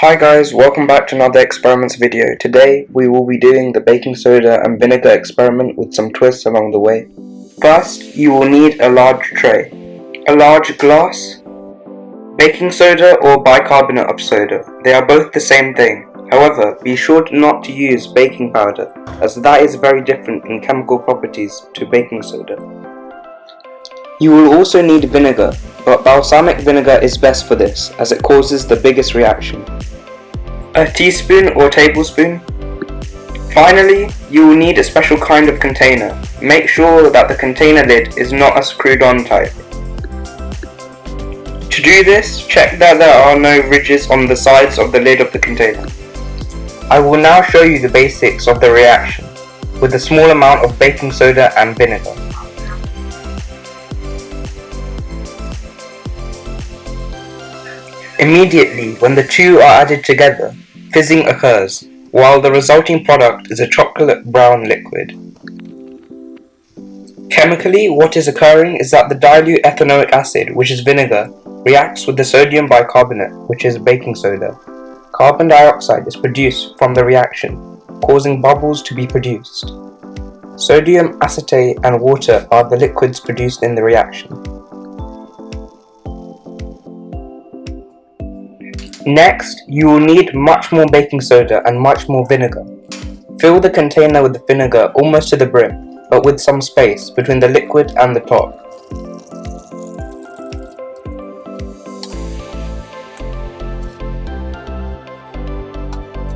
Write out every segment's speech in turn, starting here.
Hi guys, welcome back to another experiments video. Today we will be doing the baking soda and vinegar experiment with some twists along the way. First, you will need a large tray, a large glass, baking soda or bicarbonate of soda. They are both the same thing. However, be sure not to use baking powder, as that is very different in chemical properties to baking soda. You will also need vinegar, but balsamic vinegar is best for this, as it causes the biggest reaction. A teaspoon or tablespoon. Finally, you will need a special kind of container. Make sure that the container lid is not a screwed-on type. To do this, check that there are no ridges on the sides of the lid of the container. I will now show you the basics of the reaction, with a small amount of baking soda and vinegar. Immediately, when the two are added together, fizzing occurs, while the resulting product is a chocolate brown liquid. Chemically, what is occurring is that the dilute ethanoic acid, which is vinegar, reacts with the sodium bicarbonate, which is baking soda. Carbon dioxide is produced from the reaction, causing bubbles to be produced. Sodium acetate and water are the liquids produced in the reaction. Next, you will need much more baking soda and much more vinegar. Fill the container with the vinegar almost to the brim, but with some space between the liquid and the top.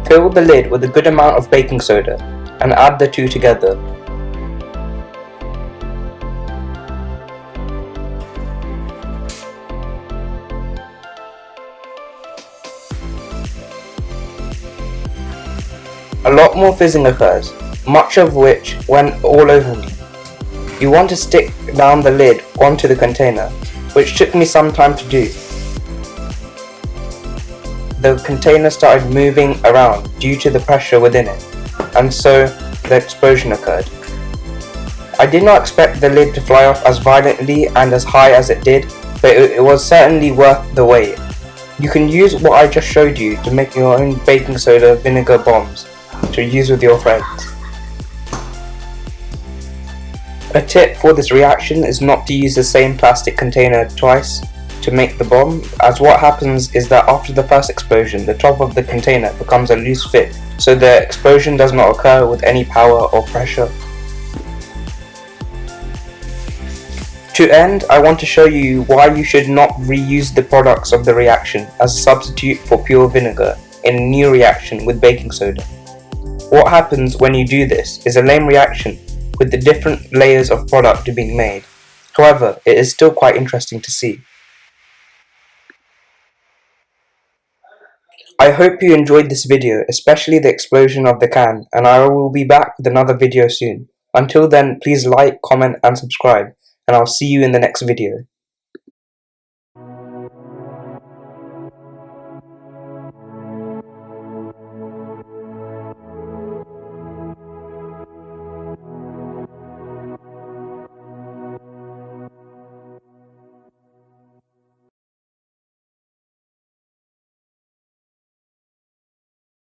Fill the lid with a good amount of baking soda and add the two together. A lot more fizzing occurs, much of which went all over me. You want to stick down the lid onto the container, which took me some time to do. The container started moving around due to the pressure within it, and so the explosion occurred. I did not expect the lid to fly off as violently and as high as it did, but it was certainly worth the wait. You can use what I just showed you to make your own baking soda vinegar bombs to use with your friends. A tip for this reaction is not to use the same plastic container twice to make the bomb, as what happens is that after the first explosion, the top of the container becomes a loose fit, so the explosion does not occur with any power or pressure. To end, I want to show you why you should not reuse the products of the reaction as a substitute for pure vinegar in a new reaction with baking soda. What happens when you do this is a lame reaction with the different layers of product being made. However, it is still quite interesting to see. I hope you enjoyed this video, especially the explosion of the can, and I will be back with another video soon. Until then, please like, comment and subscribe, and I'll see you in the next video.